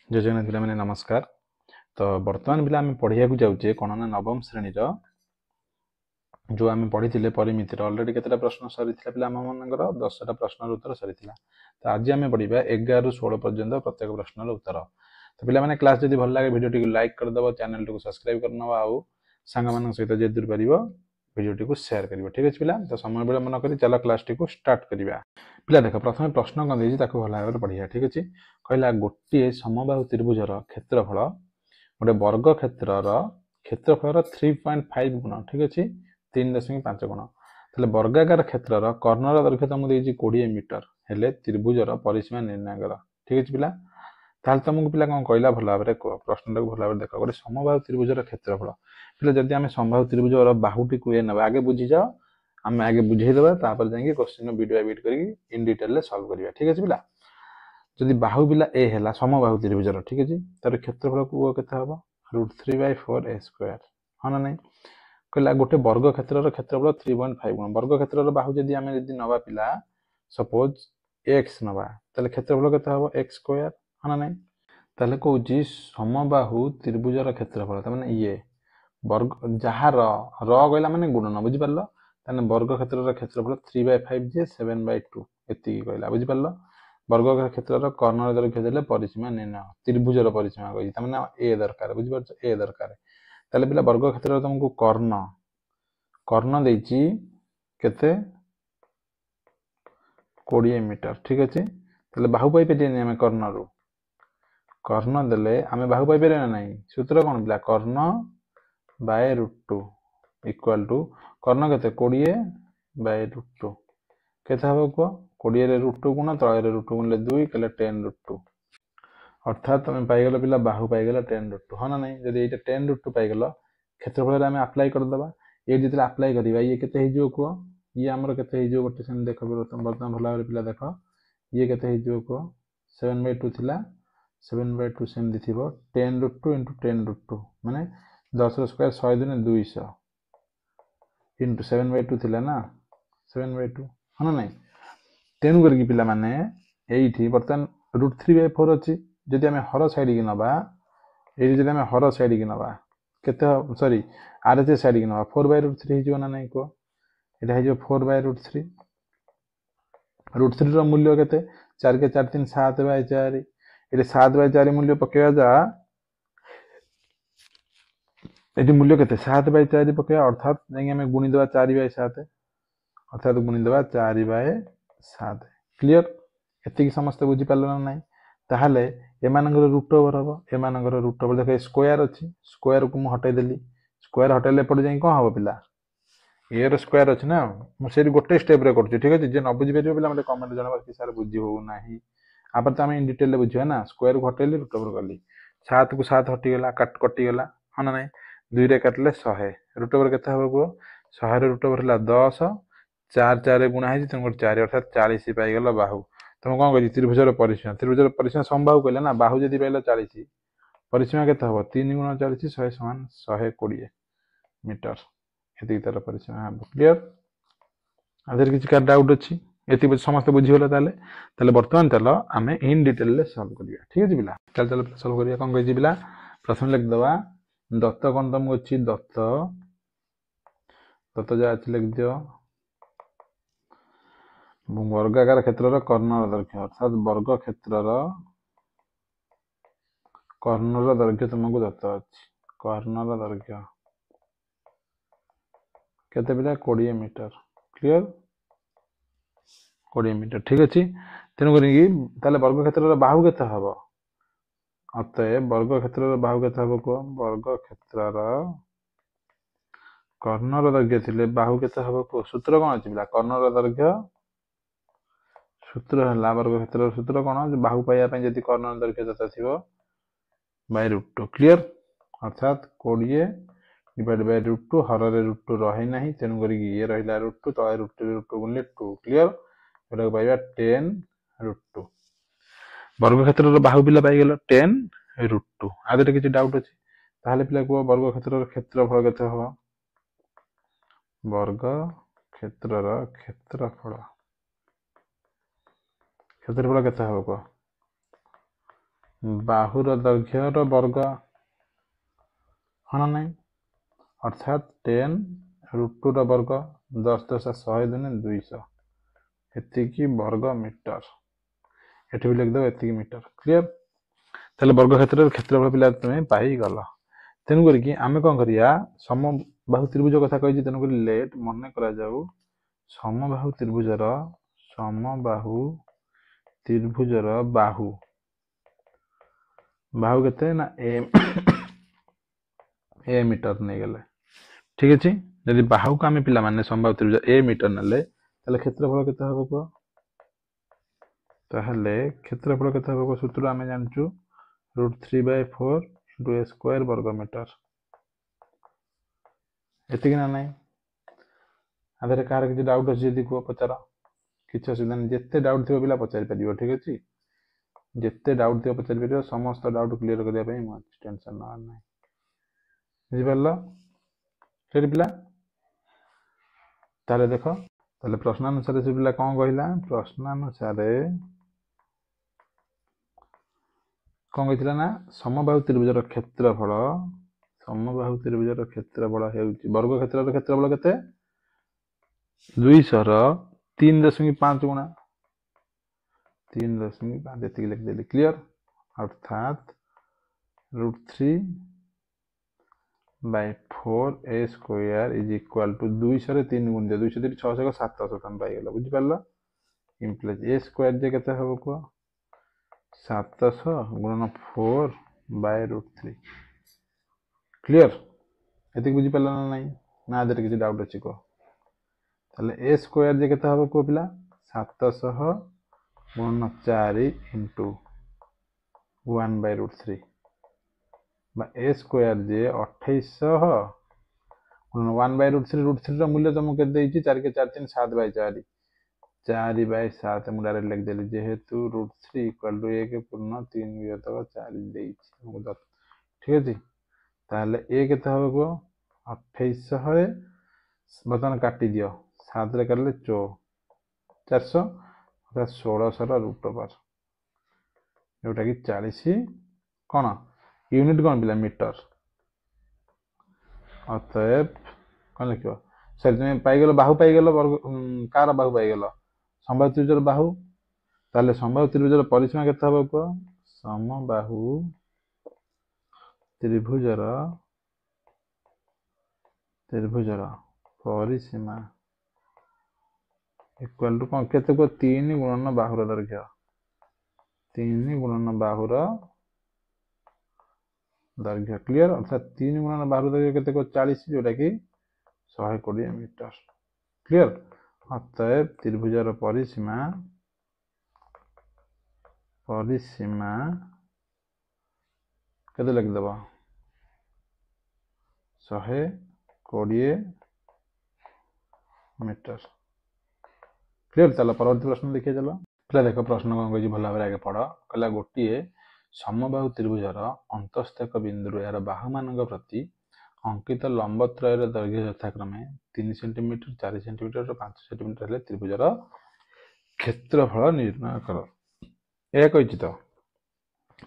जय जगन्नाथ पिला माने नमस्कार। तो वर्तमान पिला आम पढ़िया जाऊे कौन ना नवम श्रेणी जो आम पढ़ी परिमितिर अलरेडी केतटा प्रश्न सरी पिला आम मनकर 10टा प्रश्न उत्तर सरी। तो आज आम पढ़ा 11 ରୁ 16 पर्यंत प्रत्येक प्रश्न उत्तर। तो पिला माने क्लास जब भल लगे भिडियो टी लाइक करदेव, चैनल टी सब्सक्राइब करनवा आउ सांग मान सहित जे दूर पार भिडियो टी शेयर कर। ठीक अच्छे पिला, तो समय विलंब न करी चल क्लास टी स्टार्ट करवा। पिला देख प्रथम प्रश्न कौन देती भल भाव पढ़िया। ठीक अच्छे, कहला गोटे समबाहु त्रिभुजर क्षेत्रफल गोटे वर्ग क्षेत्र क्षेत्रफल 3.5 गुण। ठीक अच्छे, 3.5 गुण। ताले वर्गाकार क्षेत्र कर्णर दैर्घ्य तुमको देती 20 मीटर हेले त्रिभुजर परिसीमा निर्णय कर। ठीक अच्छे पिला, ताल तुमको पिला कौन कहला भल भाव प्रश्न टाक भल भाव देख। गोटे समबाहु त्रिभुजर क्षेत्रफल पिला जदि आम समबाहु त्रिभुजर बाहुटी को ये ना आगे बुझी जाओ, आम आगे बुझेदेवा जाए क्वेश्चन वीडियो एडिट कर इन डिटेल सल्व करवा। ठीक अच्छे पिला, जदि बाहु पिला ए है समबाहु त्रिभुजर, ठीक अच्छे, तार क्षेत्रफल को केते हम √3/4a²। हाँ ना नहीं, कहला गोटे वर्ग क्षेत्र क्षेत्रफल 3.5 गुण। वर्ग क्षेत्र बाहु जदि आम नवा पिला सपोज x नवा, ताले क्षेत्रफल केते हम x²। हाँ ना नहीं, ताले कहूँ समबाहु त्रिभुजर क्षेत्रफल तमाने ये वर्ग जहाँ रहा माने गुणन, बुझिपार। ताने वर्ग क्षेत्र क्षेत्रफल 3/5 जे 7/2 एति कहला, बुझिपार। वर्ग क्षेत्र कर्णर दैर्घ्य देले परिसीमा निर्णय, त्रिभुजर परिसीमा कही तमाने ए दरकार, बुझिपार, ए दरकार। ताले पिला वर्ग क्षेत्र तुमको कर्ण कर्ण देछि केते 20 मीटर। ठीक अच्छे, ताले बाहु पाई परियानी आम कर्णरू कर्ण देले आम बाहु पाई परिया ना नहीं। सूत्र कौन पिला कर्ण बाय √2 इक्वाल टू कर्ण केते 20/√2 केते हम कह 20 √2 गुण तल √2 गुणिले 2 कले 10√2 अर्थात तुम पाइगल पिला बाहु पाइगल 10√2। हाँ ना नहीं, जदि ये 10√2 पाइगल क्षेत्रफल आम अप्लाई करदे ये जो अप्लाई करवा ये केते कह ये आमर केते गोटे सेम देख बर्तमान भल भाव पिला देख ये केते कह 7/2 थिला 7/2 सेमती थी 10√2 × 10√2 माने 10 स्क्वायर 100 दुने 200 इंटू 7/2 थिला ना 7/2। हाँ ना नहीं, तेणु करके पिला माने एठी बर्तमान √3/4 अच्छी जदि आम हर साइड की नवा ये जब आम हर साइड की नवा केते सॉरी आरएचएस साइड की नवा 4/√3 हो ना नहीं कह ये 4/√3 √3 मूल्य केते 4 के 4 3 7/4 ये 7/4 मूल्य पकेवा जा ये मूल्य केते 7/4 पकेवा अर्थात नहीं आम गुणीदेवा 4/7 अर्थात गुणीदेवा 4/7। क्लियर, एति समस्त बुझीपार ना नहीं। ताहले एमानंगर रूट ओवर हम एमानंगर रूट ओवर देख स्क्वायर अच्छी स्क्वायर को मुझे हटईदेली स्क्वायर हटेले पड़े जाए कौन हम पिला ए स्क्वायर अच्छे ना मुझे गोटे स्टेप रे कर। ठीक अच्छे, जे न बुझी पारे पे कमेंट जनवा कि सार बुझी हो ना आप तो आम इन डिटेल बुझा ना। स्क्वायर को हटेली रूट ओवर कली 7 को 7 हटिगला कटिगला। हाँ ना नहीं, 2 रे काटिले 100 रूट ओवर केते हम कह 100 रूट ओवर है 10 4 4 गुणा है तुम 4 अर्थात 40 पाइगल बाहु। तुम कौन कर त्रिभुजर परिसीमा समबाहु कहले ना बाहु जदि पाइल 40 परिसीमा केते हम 3 × 40 100 समान 120 मीटर ये तार परिसीमा हम। क्लियर, आधर किसी डाउट अच्छी ये समस्त बुझीगला ताले बर्तमान चल आम इन डिटेल सल्व करिया। ठीक है पिला, चल चल सल्व करिया। कौन कही पिला प्रथम लिखिदवा दत्त कौन तुमको अच्छी दत्त दत्त जहाँ अच्छी लिख दियो वर्गाकार क्षेत्र कर्णर दैर्घ्य अर्थात वर्ग क्षेत्र कर्णर दैर्घ्य तुमको दत्त अच्छी कर्णर दैर्घ्य केते पिला 20 मीटर। Clear, 20 metre. ठीक अच्छे, तेणुक वर्ग क्षेत्र बाहु केते हम अतएव वर्ग क्षेत्र बाहु केते हम कह वर्ग क्षेत्र कर्णर दैर्घ्य थिले बाहु केते हम कह सूत्र कौन अच्छी पिला कर्णर दैर्घ्य सूत्र है वर्ग क्षेत्र सूत्र कौन बाहु पाइबा जब कर्णर दैर्घ्य दत्त थी √2। क्लियर, अर्थात 20/√2 हर √2 रही ना तेणुक ये रहा √2 तले √2 गुणिले 2। क्लियर, यहाँ पाइबा 10√2 वर्ग क्षेत्र बाहु पिला पाइगल 10√2। आदि किसी डाउट अच्छी ताहले पिला कह वर्ग क्षेत्र क्षेत्रफल केते हम वर्ग क्षेत्र क्षेत्रफल केते हम कह बाहुर दैर्घ्यर वर्ग हाँ ना अर्थात 10√2 वर्ग 10 10 100 दुने 200 एतिकी वर्ग मीटर एठी भी लिखिदेव एतिकी मीटर क्लियर ताहले वर्ग क्षेत्रफल पिला तुम पाइगल तेणु करके आमे कौन करिया समबाहु त्रिभुज कथा कही तेणुक लेट मन करा जाऊ समबाहु त्रिभुजर बाहु बाहु केते ना ए मीटर नहीं गले ठीक अच्छे जदि बाहु को आम पिला माने समबाहु त्रिभुज ए मीटर नेले ताहले क्षेत्रफल केते हबो को ताहले क्षेत्रफल केते हबो को सूत्र आमे जानचु √3/4 * a² वर्ग मीटर एतिक ना नहीं आधे कार किसी डाउट अच्छी यदि कह पचार किसी असुविधा नहीं जिते डाउट थी पिला पचारि पार ठीक अच्छे जिते डाउट थी पचारि पार समस्त डाउट क्लीयर करने टेंशन ना नहीं बुझिपार फिर पिला ताले देख ताले प्रश्नानुसार से पिला कौन कहला प्रश्नानुसार कौन कहला ना समबाहु त्रिभुजर क्षेत्रफल वर्ग क्षेत्रफल केते 200 ର 3.5 गुणा 3.5 एतिक लिखिदेली क्लियर अर्थात √3/4 a² इज इक्वल टू 200 रे 3 गुण 200 3 600 700 तुम पाइगल बुझि पारल इम्प्लाइज a² जे केते हबो को 700 गुणन 4/√3 क्लियर एतिक बुझि पारल ना नहीं ना आदर किसी डाउट अछि को ताले a² जे केते हबो को पिला 700 गुणन 4 इंटू 1/√3 बा a² जे 2800 गुणन 1/√3 √3 रो मूल्य तुमको केते देछि 4 के 4 3 7/4 4/7 मु डायरेक्ट लिख देली जेहेतु √3 इक्वल टू 1 पूर्ण 3 विभक्त 4 देछि तुमको ठीक अछि ताले a केते हबो को 2800 रे बतन काटी दियो 7 रे करले 400 अर्थात 1600 रो रूट ओवर जोटा कि 40 कौन यूनिट कौन पिला मीटर अतएव कौन लिखो सर तुम पाइगल बाहु पाइगल कार बाहु पाइगल समबाहु त्रिभुजर बाहु ताले समबाहु त्रिभुजर परिसीमा केते हबो को समबाहु त्रिभुजर परिसीमा इक्वल टू कौन केते को 3 गुणन बाहुर दैर्घ्य 3 गुणन बाहुर दैर्घ्य क्लियर अर्थात 3 गुणन बाहुर दैर्घ्य केते को 40 जोटा कि 120 मीटर क्लियर अतएव त्रिभुजर परिसीमा केते लिख देबा 120 मीटर क्लियर ताला परवर्ती प्रश्न देखिए चलो पिला देख प्रश्न कौन कही भल भाव आगे पढ़ कहला गोटे समबाहु त्रिभुजर अंतस्थ एक बिंदु यार बाहु मान प्रति अंकित लंबत्रयर दैर्घ्य यथाक्रमे 3 सेंटीमीटर 4 सेंटीमीटर 5 सेंटीमीटर हेले त्रिभुजर क्षेत्रफल निर्णय कर यह कही तो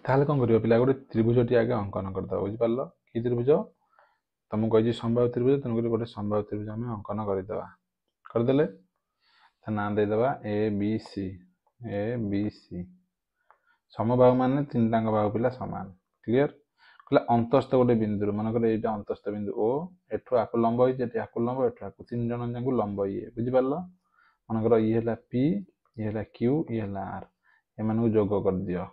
ताहले कौन करियो पिला गोटे त्रिभुजटी आगे अंकन करदो बुझि पारलो कि त्रिभुज तुमको कही समबाहु त्रिभुज तेणुक गोटे समबाहु त्रिभुज आम अंकन करदेवा करदेले ना देदेवा ए बी सी समबाहु मान 3 टांग बाहु पिला समान क्लियर कहला अंतस्थ गोटे बिंदु मनकर ये अंतस्थ बिंदु ओ एठू आकु लंब होइछे एठी आकु लंब एठू आकु 3 जन जाकु लंब ये बुझि पारलो मनकर ये हला पी ये हला क्यू ये हला आर एमानकु जोग कर दियो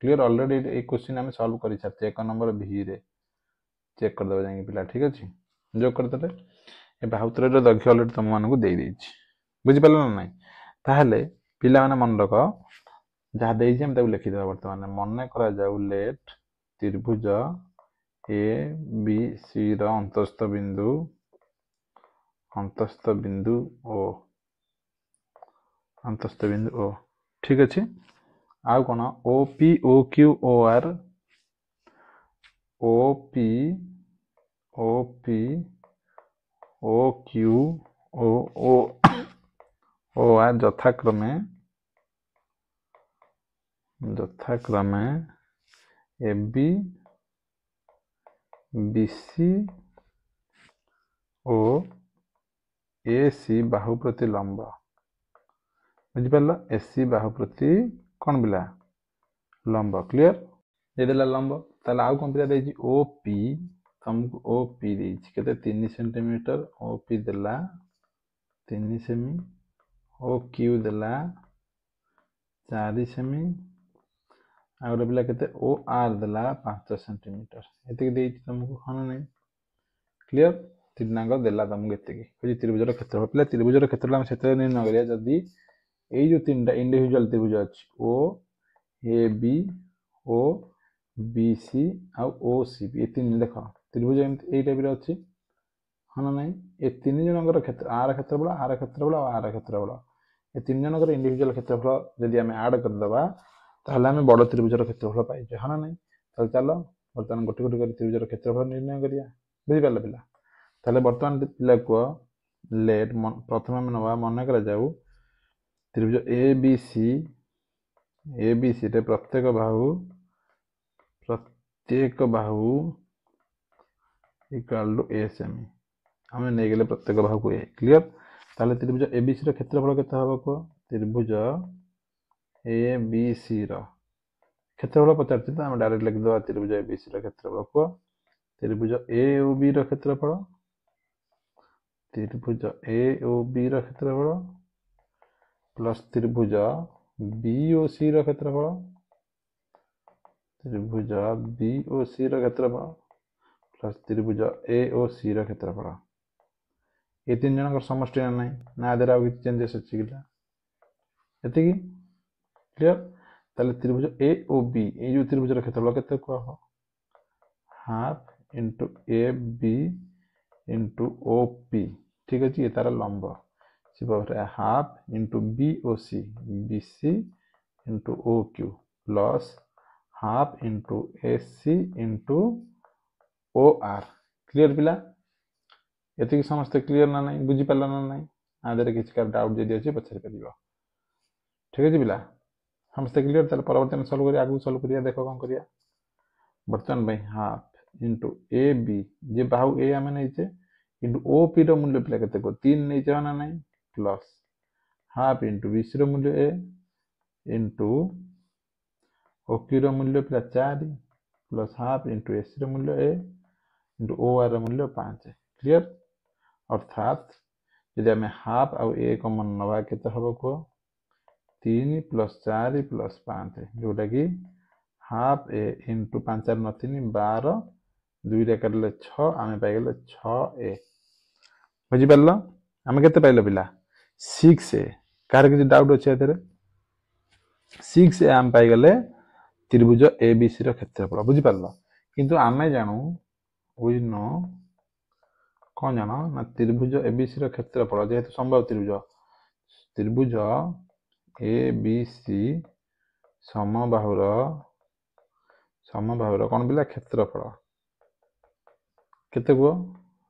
क्लियर ऑलरेडी ए क्वेश्चन हम सॉल्व कर सारते 1 नंबर भी रे चेक कर देबा जाई पिला ठीक अछि जोग कर देले ए बाहुत्रयर दैर्घ्य ऑलरेडी तुम मानकु दे देछि बुझि पारलो ना नहीं ताहले पिला माने मन रख जहाँ देछि हम ताकु लिखि देबा वर्तमान मन करा जाऊ लेट त्रिभुज ए बी सी रो अंतस्थ बिंदु ओ ठीक अछि आउ कोन O P O Q O R O Q O R यथाक्रमे ଯଥାକ୍ରମେ AB BC ଓ AC ବାହୁ ପ୍ରତି ଲମ୍ବ। ବୁଝିପାରିଲ? AC ବାହୁ ପ୍ରତି କ'ଣ ପିଲା? ଲମ୍ବ। କ୍ଲିୟର? ଦେଇଦେଲା ଲମ୍ବ। ତାହେଲେ ଆଉ କ'ଣ ପିଲା ଦେଇଛି? OP ତମକୁ OP ଦେଇଛି କେତେ? 3 ସେଣ୍ଟିମିଟର। OP ଦେଲା 3 ସେମି। OQ ଦେଲା 4 ସେମି। ଆଉ ଗୋଟେ ପିଲା କେତେ? OR ଦେଲା 5 ସେଣ୍ଟିମିଟର। ଏତିକି ଦେଇଛି ତମକୁ, ହଁ ନା ନାହିଁ? କ୍ଲିୟର? ତିନିଟାଙ୍କ ଦେଲା ତମକୁ ଏତିକି। ହଉଛି ତ୍ରିଭୁଜର କ୍ଷେତ୍ରଫଳ। ପିଲା ତ୍ରିଭୁଜର କ୍ଷେତ୍ରଫଳ ଆମେ ସେତେବେଳେ ନିର୍ଣ୍ଣୟ କରିବା ଯଦି ଏଇ ଯୋଉ ତିନିଟା ଇଣ୍ଡିଭିଜୁଆଲ ତ୍ରିଭୁଜ ଅଛି O AB O BC ଆଉ OCB, ଏ ତିନି ଦେଖ ତ୍ରିଭୁଜ ଏମିତି ଏଇ ଟାଇପର ଅଛି, ହଁ ନା ନାହିଁ? ଏ ତିନି ଜଣଙ୍କର କ୍ଷେତ୍ର, ଆର କ୍ଷେତ୍ରଫଳ ଆର କ୍ଷେତ୍ରଫଳ ଆଉ ଆର କ୍ଷେତ୍ରଫଳ, ଏ ତିନି ଜଣଙ୍କର ଇଣ୍ଡିଭିଜୁଆଲ କ୍ଷେତ୍ରଫଳ ଯଦି ଆମେ ଆଡ କରିଦେବା ତାହେଲେ ଆମେ ବଡ଼ ତ୍ରିଭୁଜର କ୍ଷେତ୍ରଫଳ ପାଇଛେ, ହଁ ନା ନାହିଁ? ତାହେଲେ ଚାଲ ବର୍ତ୍ତମାନ ଗୋଟେ ଗୋଟେ କରି ତ୍ରିଭୁଜର କ୍ଷେତ୍ରଫଳ ନିର୍ଣ୍ଣୟ କରିବା। ବୁଝିପାରିଲ ପିଲା? ତାହେଲେ ବର୍ତ୍ତମାନ ପିଲା କୁହ, ଲେଟ୍ ପ୍ରଥମେ ଆମେ ନେବା, ମନେ କରାଯାଉ ତ୍ରିଭୁଜ ABC ରେ ପ୍ରତ୍ୟେକ ବାହୁ ଇକ୍ୱାଲ ଟୁ A ସେମି। ଆମେ ନେଇଗଲେ ପ୍ରତ୍ୟେକ ବାହୁକୁ A। କ୍ଲିୟର? ତାହେଲେ ତ୍ରିଭୁଜ ABC ର କ୍ଷେତ୍ରଫଳ କେତେ ହବ କୁହ? ତ୍ରିଭୁଜ ABC ର କ୍ଷେତ୍ରଫଳ ପଚାରିଛି ତ, ଆମେ ଡାଇରେକ୍ଟ ଲେଖିଦେବା ତ୍ରିଭୁଜ ABC ର କ୍ଷେତ୍ରଫଳ। କୁହ ତ୍ରିଭୁଜ AOB ର କ୍ଷେତ୍ରଫଳ, ତ୍ରିଭୁଜ AOB ର କ୍ଷେତ୍ରଫଳ ପ୍ଲସ୍ ତ୍ରିଭୁଜ BOC ର କ୍ଷେତ୍ରଫଳ, ତ୍ରିଭୁଜ BOC ର କ୍ଷେତ୍ରଫଳ ପ୍ଲସ୍ ତ୍ରିଭୁଜ AOC ର କ୍ଷେତ୍ରଫଳ। ଏ ତିନି ଜଣଙ୍କର ସମଷ୍ଟି ନା ନାହିଁ? ନା ଦେହରେ ଆଉ କିଛି ଚେଞ୍ଜେସ୍ ଅଛି କିଲା? ଏତିକି। କ୍ଲିୟର? ତାହେଲେ ତ୍ରିଭୁଜ AOB, ଏଇ ଯୋଉ ତ୍ରିଭୁଜର କ୍ଷେତ୍ରଫଳ କେତେ କୁହ? Half into AB into OP। ଠିକ ଅଛି? ଏ ତାର ଲମ୍ବ। Half into BOC BC into OQ plus half into AC into OR। Clear ପିଲା? ଏତିକି ସମସ୍ତେ କ୍ଲିୟର ନା ନାହିଁ? ବୁଝିପାରିଲ ନା ନାହିଁ? ଆ ଦେହରେ କିଛି କାହାର ଡାଉଟ୍ ଯଦି ଅଛି ପଚାରି ପାରିବ। ଠିକ ଅଛି ପିଲା? ସମସ୍ତେ କ୍ଲିୟର? ତାହେଲେ ପରବର୍ତ୍ତୀ ଆମେ ସଲ୍ଭ କରିବା, ଆଗକୁ ସଲ୍ଭ କରିବା। ଦେଖ କ'ଣ କରିବା। ବର୍ତ୍ତମାନ ପାଇଁ ହାଫ୍ ଇଣ୍ଟୁ AB, ଯେ ବାହୁ A ଆମେ ନେଇଛେ, ଇଣ୍ଟୁ OP ର ମୂଲ୍ୟ ପିଲା କେତେ କୁହ? 3 ନେଇଛେ, ନା ନାହିଁ? ପ୍ଲସ୍ ହାଫ୍ ଇଣ୍ଟୁ BC ର ମୂଲ୍ୟ A ଇଣ୍ଟୁ OQ ର ମୂଲ୍ୟ ପିଲା 4 ପ୍ଲସ୍ ହାଫ୍ ଇଣ୍ଟୁ AC ର ମୂଲ୍ୟ A ଇଣ୍ଟୁ OR ର ମୂଲ୍ୟ 5। କ୍ଲିୟର? ଅର୍ଥାତ୍ ଯଦି ଆମେ ହାଫ୍ ଆଉ A କମନ୍ ନେବା କେତେ ହବ କୁହ? 3 ପ୍ଲସ୍ 4 ପ୍ଲସ୍ 5, ଯୋଉଟା କି ହାଫ୍ A ଇଣ୍ଟୁ 5 ର 3 12, 2ରେ କାଟିଲେ 6, ଆମେ ପାଇଗଲେ 6A। ବୁଝିପାରିଲ? ଆମେ କେତେ ପାଇଲ ପିଲା? 6A। କାହାର କିଛି ଡାଉଟ୍ ଅଛି ଏଥିରେ? 6A ଆମେ ପାଇଗଲେ ତ୍ରିଭୁଜ ABC ର କ୍ଷେତ୍ରଫଳ। ବୁଝିପାରିଲ? କିନ୍ତୁ ଆମେ ଜାଣୁ, କ'ଣ ଜାଣ ନା ତ୍ରିଭୁଜ ABC ର କ୍ଷେତ୍ରଫଳ ଯେହେତୁ ସମ୍ବାହୁ ତ୍ରିଭୁଜ, ତ୍ରିଭୁଜ ABC ସମବାହୁର କ'ଣ ପିଲା? କ୍ଷେତ୍ରଫଳ କେତେ କୁହ?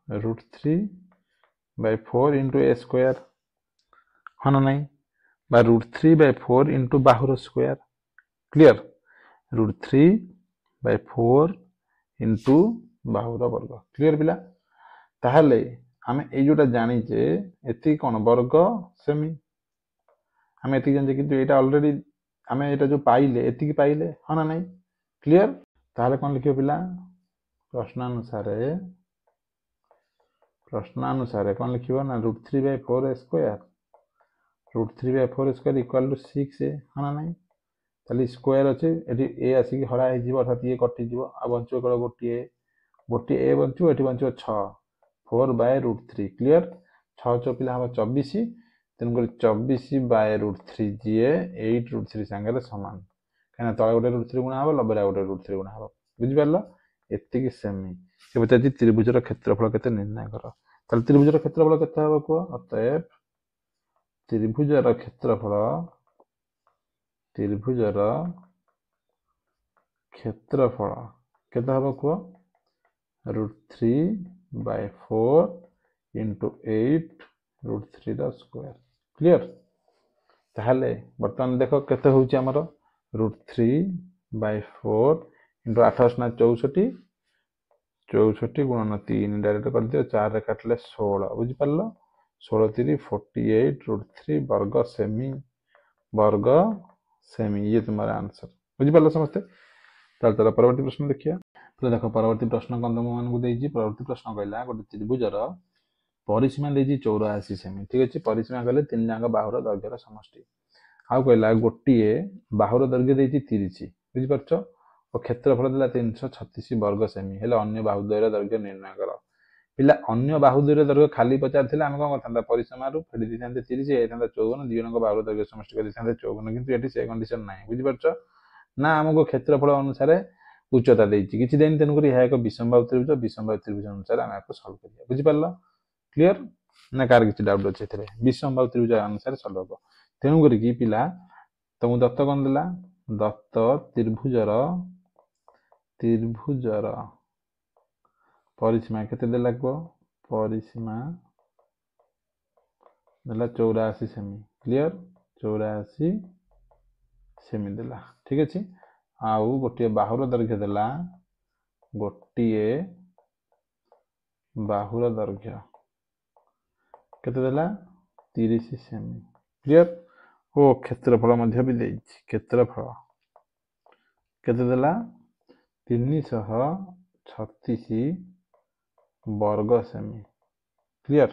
√3/4 ଇଣ୍ଟୁ A ସ୍କୋୟାର, ହଁ ନା ନାହିଁ? ବା √3/4 ଇଣ୍ଟୁ ବାହୁର ସ୍କୋୟାର। କ୍ଲିୟର? √3/4 ଇଣ୍ଟୁ ବାହୁର ବର୍ଗ। କ୍ଲିୟର ପିଲା? ତାହେଲେ ଆମେ ଏଇ ଯୋଉଟା ଜାଣିଛେ ଏତିକି କ'ଣ? ବର୍ଗ ସେମି। ଆମେ ଏତିକି ଜାଣିଛେ, କିନ୍ତୁ ଏଇଟା ଅଲରେଡି ଆମେ ଏଇଟା ଯୋଉ ପାଇଲେ ଏତିକି ପାଇଲେ, ହଁ ନା ନାହିଁ? କ୍ଲିୟର? ତାହେଲେ କ'ଣ ଲେଖିବ ପିଲା? ପ୍ରଶ୍ନାନୁସାରେ କ'ଣ ଲେଖିବ ନା √3/4 square, √3/4 square equal to 6A, ହଁ ନା ନାହିଁ? ତାହେଲେ ସ୍କୋୟାର ଅଛି, ଏଠି A ଆସିକି ହରା ହେଇଯିବ, ଅର୍ଥାତ୍ ଇଏ କଟିଯିବ, ଆଉ ବଞ୍ଚିବ କେବଳ ଗୋଟିଏ A ବଞ୍ଚିବ, ଏଠି ବଞ୍ଚିବ 6, 4/√3। କ୍ଲିୟର? 6 × 4 ପିଲା ହବ 24, ତେଣୁକରି 24/√3 ଯିଏ 8√3 ସାଙ୍ଗରେ ସମାନ, କାହିଁକିନା ତଳେ ଗୋଟେ √3 ଗୁଣା ହବ, ଲବେରେ ଆଉ ଗୋଟେ √3 ଗୁଣା ହବ। ବୁଝିପାରିଲ? ଏତିକି ସେମି। ସେ ପଚାରିଛି ତ୍ରିଭୁଜର କ୍ଷେତ୍ରଫଳ କେତେ ନିର୍ଣ୍ଣୟ କର। ତାହେଲେ ତ୍ରିଭୁଜର କ୍ଷେତ୍ରଫଳ କେତେ ହବ କୁହ? ଅତଏବ ତ୍ରିଭୁଜର କ୍ଷେତ୍ରଫଳ କେତେ ହବ କୁହ? √3/4 ଇଣ୍ଟୁ 8√3 ର ସ୍କୋୟାର। କ୍ଲିୟର? ତାହେଲେ ବର୍ତ୍ତମାନ ଦେଖ କେତେ ହଉଛି ଆମର √3/4 इंटू 8 × 64 64 गुणन 3 डायरेक्ट कर दियो 4 रे काटले 16 बुझी पारलो 16 3 48 √3 वर्ग सेमी ये तुम्हारा आंसर बुझी पारलो समस्ते। चल परवर्ती प्रश्न देखिए। तो देखो परवर्ती प्रश्न कौन तुम मानक देजी परवर्ती प्रश्न कहला गोटे त्रिभुजर परिसीमा देजी 84 सेमी ठीक अच्छे परिसीमा कहले तीन जाक बाहुर दैर्घ्यर समष्टि आउ कहला गोटे बाहुर दैर्घ्य देजी 30 बुझिपारछ और क्षेत्रफल देला 336 वर्ग सेमी हेले अन्य बाहुद्वयर दैर्घ्य निर्णय कर पिला अन्य बाहुद्वयर दैर्घ्य खाली पचार आम कौन करता परिसीमा फेरी दी 30 होता 54 दी जन बाहुर दैर्घ्य समष्टि कर 54 किंतु ये से कंडीशन ना बुझिपारछ ना आमको क्षेत्रफल अनुसार उच्चता देती किसी देनी तेणुक यह एक विषमबाहु त्रिभुज अनुसार आम आपको सल्व करिया बुझिपार क्लीयर ना कार किसी डाउट अच्छे विषमबाहु त्रिभुज अनुसार सल्व हम तेणुक पिला तुमको दत्त कौन देला दत्त त्रिभुजर परिसीमा केते देला को परिसीमा देला 84 सेमी क्लीयर 84 सेमी देला ठीक अच्छे आउ गोटे बाहुर दैर्घ्य देला गोटे बाहुर दैर्घ्य केते देला 30 सेमी क्लीयर ओ क्षेत्रफल मध्य भी देछि क्षेत्रफल केते देला 336 वर्ग सेमी क्लीयर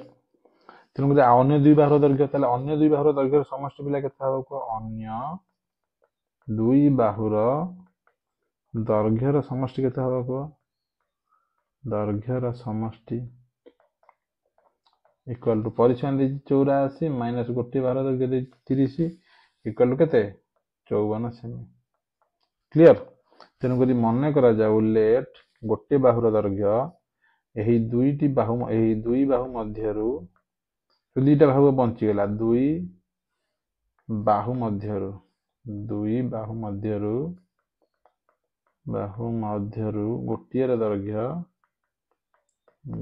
तेणुक अन्य दुई बाहुर दैर्घ्य ताले अन्य दुई बाहुर दैर्घ्य समष्टि पिला केते हबो को अन्य दुई बाहुर दैर्घ्यर समष्टि केते हबो को दैर्घ्यर समष्टि इक्वल टू परिसीमा दे 84 माइनस गोटे बाहुर दैर्घ्य दे 30 इक्वल टू केते 54 सेमी क्लीयर तेणुक मन करा जाऊ लेट गोटे बाहुर दैर्घ्य यही दुईटी बाहु मध्यरु दुईटा बाहु बंचीगला दुई बाहु मध्यरु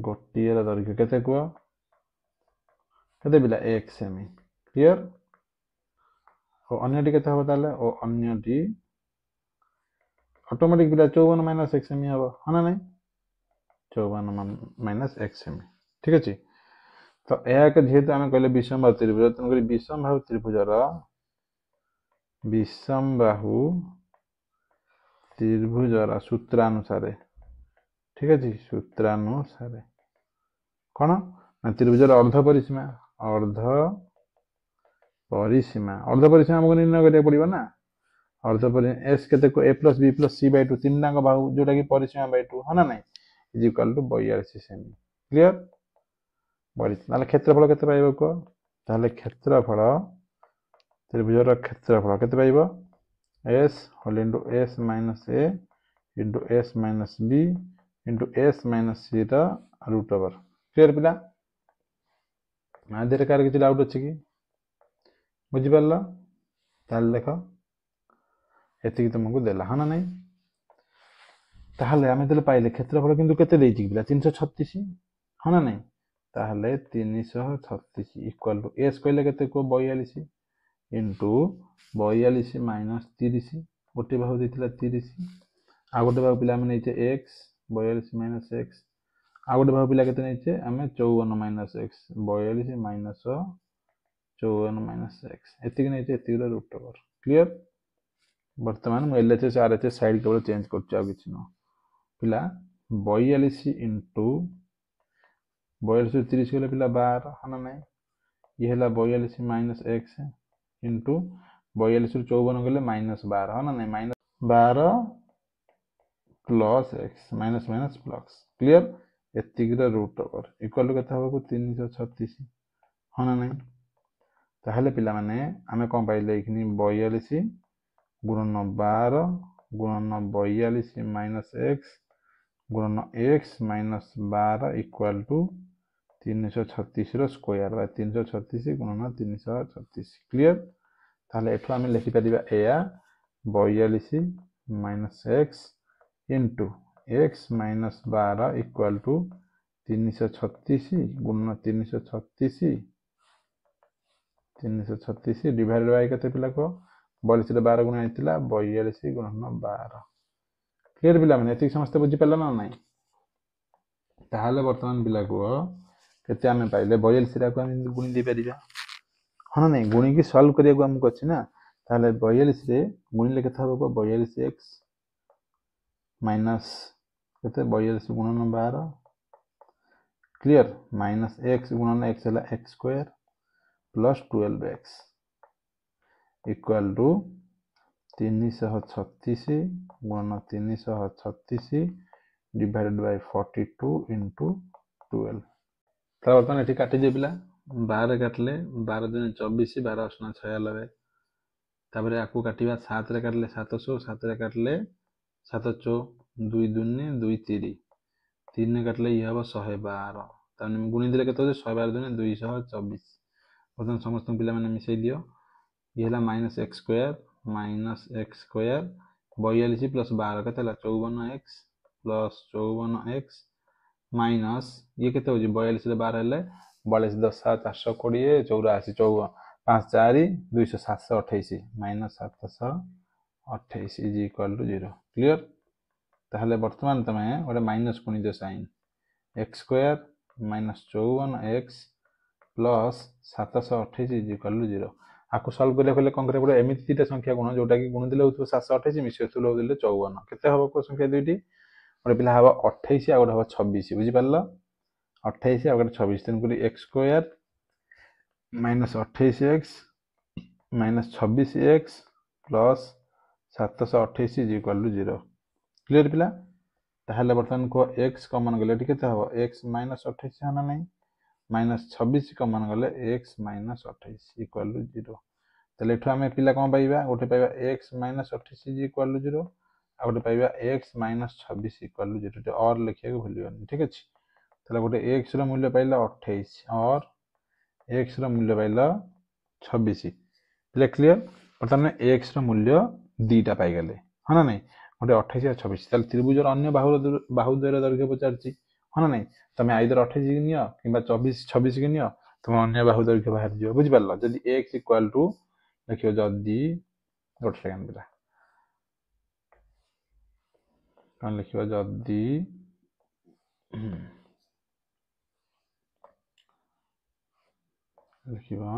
गोटे दैर्घ्य केते को केते बिला 1 सेमी क्लियर और अन्यटी केते हो ताले और अन्यटी ऑटोमेटिक बिला 54 माइनस 1 सेमी हो हना नहीं 54 माइनस 1 सेमी ठीक अछि तो यह जेहेतु आम कहले विषमबाहु त्रिभुज तेणुक विषमबाहु त्रिभुजर सूत्रानुसार ठीक अच्छे सूत्रानुसार कौन ना त्रिभुजर अर्ध परिसीमा हमको निर्णय करिया पड़िबो ना अर्ध परिसीमा एस केते को a + b + c/2 तीन टांग बाहु जोटा कि परिसीमा बाय 2 हना नहीं is equal to 42 cm clear बड़ी ताले क्षेत्रफल केते पाइबो को ताले क्षेत्रफल त्रिभुजर क्षेत्रफल केते पाइबो s whole into s - a into s - b into s - c रा रूट ओवर क्लियर पिला आधे कार किसी डाउट अच्छे कि बुझी पारला ताले देखो एति तुमको देला हना नहीं ताहले आमे देले पाइले क्षेत्रफल किंतु केते देछि पिला 336 हना नहीं ताहले 336 इक्वल टू s कहले केते को 42 इनटू 42 माइनस 30 गोटे बाहु देथिला 30 आ गोटे बाहु पिला में नेचे x 42 माइनस x आ गोटे बाहु पिला केते नेचे आमे 54 minus x 42 minus 54 minus x एतिक नेचे एतिक रूट ओवर क्लियर वर्तमान मु एलएचएस आरएचएस साइड केवल चेंज करछ आ किछ न पिला 42 इनटू 42 30 गेले पिला 12 हना नहीं ये हला 42 माइनस x इनटू 42 रु 54 गेले माइनस 12 हना नहीं minus 12 plus x minus minus plus clear एतिक रूट ओवर इक्वल टू केते हबो को 336 हना नहीं ताहले पिला माने आमे कोन पाइले इखनी 42 गुणन 12 गुणन 42 माइनस x गुणन x माइनस 12 इक्वल टू 336 रो स्क्वायर बाय 336 गुणन 336 क्लियर ताहले एठो आमे लिखि परिबा एया 42 minus x into x minus 12 equal to 336 गुणन 336 डिवाइडेड बाय केते पिला को 42 12 गुणा होता 42 गुणन 12 क्लियर पिला मैंने एति समस्त बुझी पाला ना नहीं ताहले वर्तमान पिला को केते आमे पाइले 42 रा को हम गुणी दे परिबा हां नहीं गुणी की सॉल्व करिया को हमको अछि ना ताहले 42 रे गुणी ले केथा हो 42x माइनस केते 42 गुणन 12 क्लियर माइनस x गुणन x हला x square plus 12x equal to 336 गुणन 336 डिवाइडेड बाय 42 into 12 तो बर्तमान एठी काटि दे पिला 12 काटले 12 दिन 24 12 8 96 तापर आकु काटिबा 7 रे काटले 700 7 रे काटले 7 2 दुने 2 3 3 रे काटले ये हबो 112 ताने गुणी दिले केते 112 दुने 224 बर्तमान समस्त पिला माने मिसै दियो ये हला माइनस एक्स स्क्वायर 42 प्लस 12 केते हला 54x प्लस 54x माइनस ये केते हो 42 रे 12 हेले 42 10 7 820 84 54 5 4 200 728 minus 728 is equal to 0 clear ताहले वर्तमान तमे ओरे माइनस कोनी दे sign x square minus 54x plus 728 is equal to 0 आकु सॉल्व करिया पहिले कोन करे पड़े एमिति तीटा संख्या गुण जोटा कि गुण दिले होतो 728 मिसियतुल होदिले 54 केते हबो को संख्या दुइटी ओरे पिला हबो 28 आ गोटे हबो 26 बुझि पारलो 28 आ गोटे 26 तेन करी x square minus 28x minus 26x plus 728 is equal to 0 clear पिला ताहले वर्तमान को x कॉमन गले केते हबो x माइनस 28 हना नहीं माइनस 26 कॉमन गले x माइनस 28 इक्वल टू 0 तले एठो हमें पिला कोन पाइबा गोटे पाइबा x minus 28 is equal to 0 आ गोटे पाइबा x माइनस 26 इक्वल टू 0 और लिखिया को भूलियोनी ठीक अछि तले गोटे x रो मूल्य पाइला 28 और x रो मूल्य पाइला 26 तले क्लियर वर्तमान x रो मूल्य दीटा पाइ गेले हना नहीं गोटे 28 और 26 तले त्रिभुजर अन्य बाहु द्वयर दैर्घ्य पचारछि हना नहीं तमे आइदर 28 कि नियो किबा 24 26 कि नियो तुम अन्य बाहु दैर्घ्य बाहर दियो बुझि पारलो जदी x इक्वल टू देखियो जदी गोटे सेकंड बिला कौन लिखियो जदी लिखियो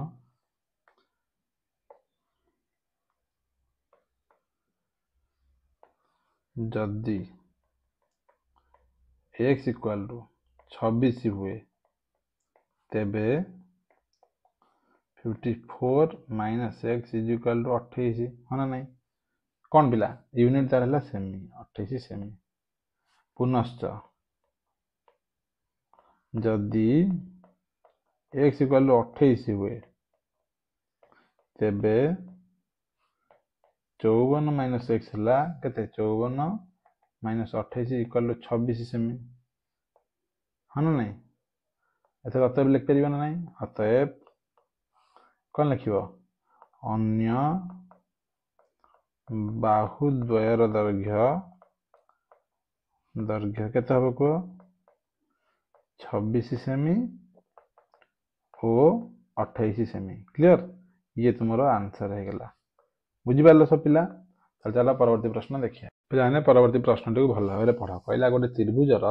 जदी x इक्वल टू 26 हुए तेबे 54 minus x is equal to 28 हना नहीं कौन पिला यूनिट तार हला सेमी 28 सेमी पुनश्च जदी x इक्वल टू 28 हुए तेबे 54 माइनस x हला केते 54 माइनस 28 इक्वल टू 26 सेमी हना नहीं एथे अतएव लिख परिबा ना नहीं अतएव कौन लिखिबो अन्य बाहु द्वयर दैर्घ्य केते हबो को 26 सेमी ओ 28 सेमी क्लियर ये तुम्हारा आंसर है गला बुझि पारलो सब पिला चल परवर्ती प्रश्न देखिया पिलाने परवर्ती प्रश्न टी भल भाबरे पढ कहला गोटे त्रिभुजर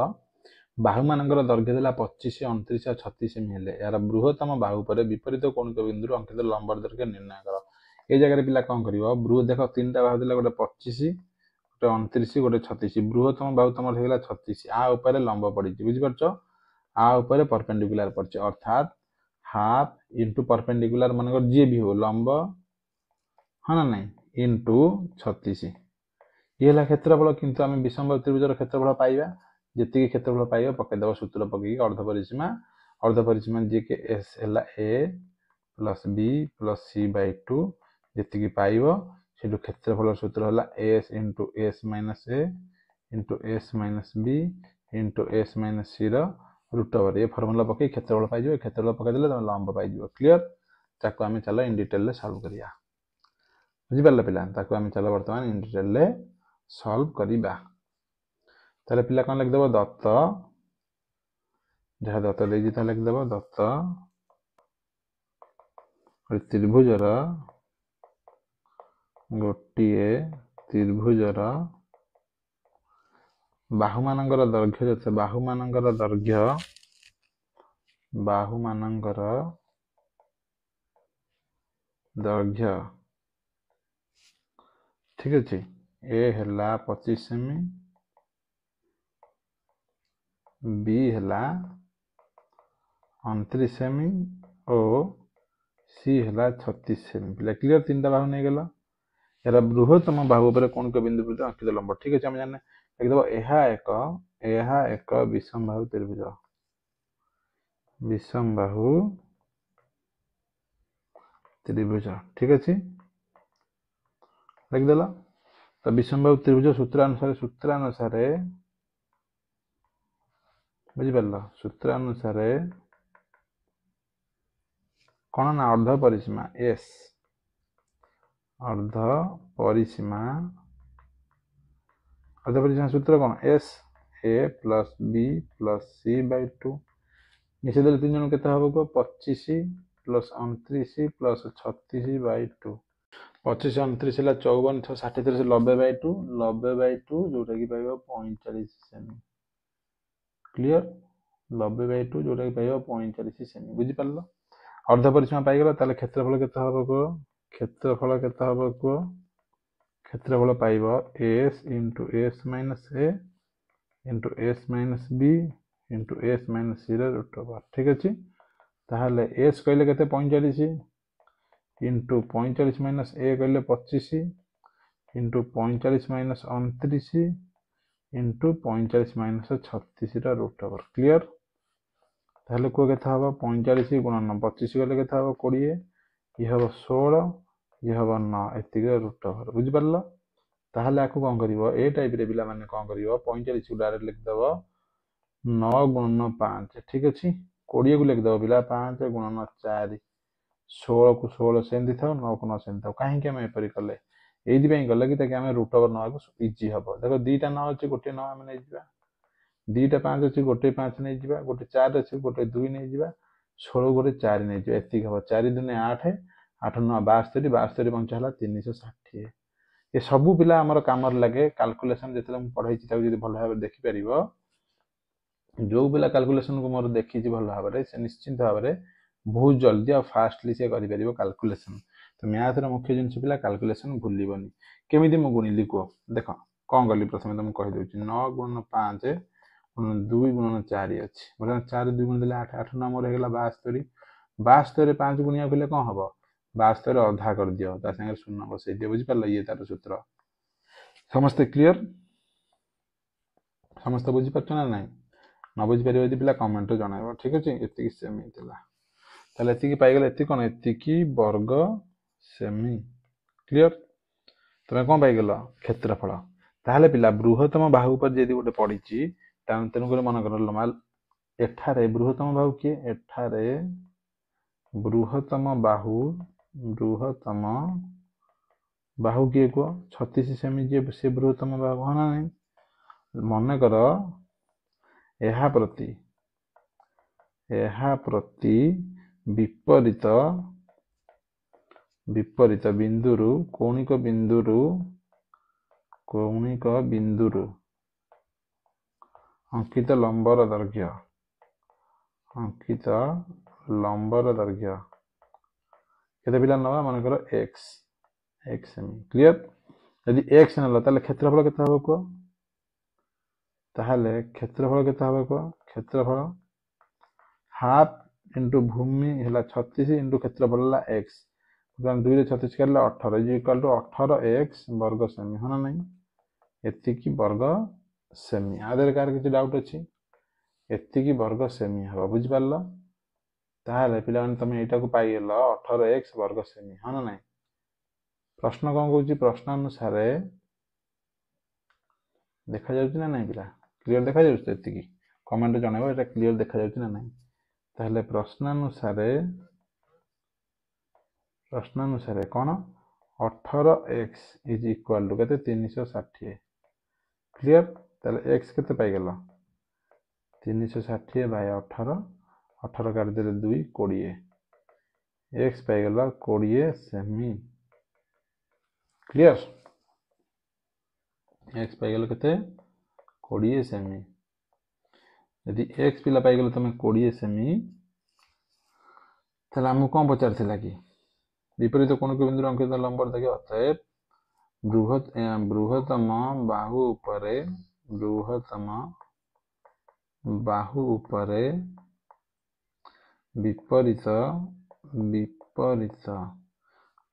बाहु मानकर दैर्घ्य देला 25 29 और 36 सेमी हेले यार बृहत्तम बाहु पर विपरीत कोणिक बिंदु अंकित लंब दैर्घ्य निर्णय कर ए जगह पिला कोन करिवो बृहत देखो तीनटा बाहु देला गोटे 25 गोटे 29 गोटे 36 बृहत्तम बाहु तमर हेला 36 आ ऊपर लंब पड़ी बुझि परछो आ ऊपर परपेंडिकुलर पड़छ अर्थात हाफ इनटू परपेंडिकुलर मानकर जे भी हो लंब हां ना नहीं इनटू 36 ये हला क्षेत्रफल किंतु हम विषम त्रिभुजर क्षेत्रफल पाइबा जेतिके क्षेत्रफल पाइबा पके दबो सूत्र पके अर्ध परिसीमा जे के s हला a plus b plus c by 2 जेतिके पाइबो सेटु क्षेत्रफल सूत्र हला s into s minus a into s minus b into s minus c रो रूट ओवर ये फार्मूला पके क्षेत्रफल पाइ जिवो क्षेत्रफल पके देले तमे लंब पाइ जिवो क्लियर ताको हम चलो इन डिटेल ले सॉल्व करिया बुझि पारले पिला ताको हम चलो वर्तमान इन डिटेल ले सॉल्व करिबा ताले पिला कोन लिख देबो दत्त जहा दत्त देजी ता लिख देबो दत्त त्रिभुजर गोटे त्रिभुजर बाहुमानंकर दैर्घ्य जते बाहुमानंकर दैर्घ्य ठीक अच्छे ए है 25 सेमी बी है 29 सेमी और सी है 36 सेमी पिला क्लियर तीन बाहु नहीं गला यार बृहत्तम बाहु पर कौन को बिंदु पर अंकित लंब ठीक है हम जाने लिखिदेव यह एक विषमबाहु त्रिभुज ठीक अच्छे लिखिदेल तो विषमबाहु त्रिभुज सूत्रानुसार बुझिपार सूत्रानुसार कौन ना अर्ध परिसीमा एस अर्ध परिसीमा सूत्र कौन s a plus b plus c by 2 मिसेदेले तीन जन केते हबो को 25 प्लस 29 प्लस 36 बाय 2 25 29 है 54 6 60 90 बाय 2 जोटा कि पाइबो 45 सेमी क्लियर 90 बाय 2 जोटा कि पाइबो 45 सेमी बुझि पारलो अर्ध परिसीमा पाइगला ताले क्षेत्रफल केते हबो को क्षेत्रफल पाइबो s into s minus a into s minus b into s minus c root over ठीक अछि ताहले s कहले केते 45 into 45 minus a कहले 25 into 45 minus 29 into 45 minus 36 root over clear ताहले को केते हबो 45 गुणन 25 कहले केते हबो 20 ये हबो 16 ये हबो 9 एतिक रूट ओवर बुझि पारलो ताहले आकु कोन करिवो ए टाइप रे बिला माने कोन करिवो 45 को डायरेक्ट लिख दबो 9 गुणन 5 ठीक अछि 20 को लिख दबो बिला 5 गुणन 4 16 को 16 सेंदी थाओ 9 को 9 सेंदी थाओ काहे के हम एपरि करले एदि पई गले कि ताकि हम रूट ओवर नवा को इजी हबो देखो दीटा 9 अछि गोटे 9 हम नै जिबा दीटा 5 अछि गोटे 5 नै जिबा गोटे 4 अछि गोटे 2 नै जिबा 16 गोटे 4 नै जिबा एतिक हबो 4 दुने 8 8 9 72 72 पंच हला 360 ये सबू पिला हमर कामर लगे कैलकुलेशन जते हम पढ़ाई छी जदी भल भाबे देखि परिबो जो पिला कैलकुलेशन को मोर देखि छी भल भाबे से निश्चित भाबे बहुत जल्दी और फास्टली से करि परिबो कैलकुलेशन तो मैथ रे मुख्य जिंस पिला कैलकुलेशन भूलिबोनी केमिति म गुणिली को देखो कोन गली प्रथमे तुम कहि दोछि 9 गुणन 5 2 गुणन 4 अछि मतलब 4 2 गुणन देले 8 8 9 मोर हेगला 72 72 5 गुणिया कले कोन हबो 72 अधा कर दियो ता संगे शून्य बसै दियो बुझि पारल ये तार सूत्र समस्त क्लियर समस्त बुझि पाछ ना नहीं न बुझि परिबो यदि पिला कमेंट रे जणाइबो ठीक अछि एति कि सेमी थिला ताले एति कि पाइगला एति कोन एति कि वर्ग सेमी क्लियर तमे कोन पाइगला क्षेत्रफल ताले पिला बृहत्तम बाहु पर यदि गोटे पड़ी छी तेनु करे मन कर लमाल एठारे बृहत्तम बाहु के एठारे बृहत्तम बाहु किए को 36 सेमी जे से बृहत्तम बाहु होना नहीं मन कर एहा प्रति विपरीत बिंदुरु कौणिक बिंदुरु अंकित लंबर दैर्घ्य केते पिला नवा मन कर x सेमी क्लियर यदि x नला ताले क्षेत्रफल केते हबो को ताहले क्षेत्रफल हाफ इनटू भूमि हला 36 इनटू क्षेत्रफल हला x मतलब 2 रे 36 करला 18 इज इक्वल टू 18x वर्ग सेमी होना नहीं एति की वर्ग सेमी आदर कार किछि डाउट अछि एति की वर्ग सेमी हबा बुझि पारला ताहले पिला माने तमे एटा को पाइ गेल 18x वर्ग सेमी होना नहीं प्रश्न कोन कहूची प्रश्न अनुसार देखा जाउछि ना नहीं पिला क्लियर देखा जाउछि एति की कमेंट जणाइबो एटा क्लियर देखा जाउछि ना नहीं ताहले प्रश्न अनुसार कोन 18x इज इक्वल टू केते 360 क्लियर ताहले x केते पाइ गेल 360 बाय 18 18 काट देले 2 20 x पाइ गेल 20 सेमी क्लियर एक्स पाइगल केते 20 सेमी यदि एक्स पिला पाइगल तुम 20 सेमी ताहले हमको कौन पचार कि विपरीत कोण के बिंदु अंकित लंब देखिए अतएव बृहत्तम बाहु उपरे विपरीत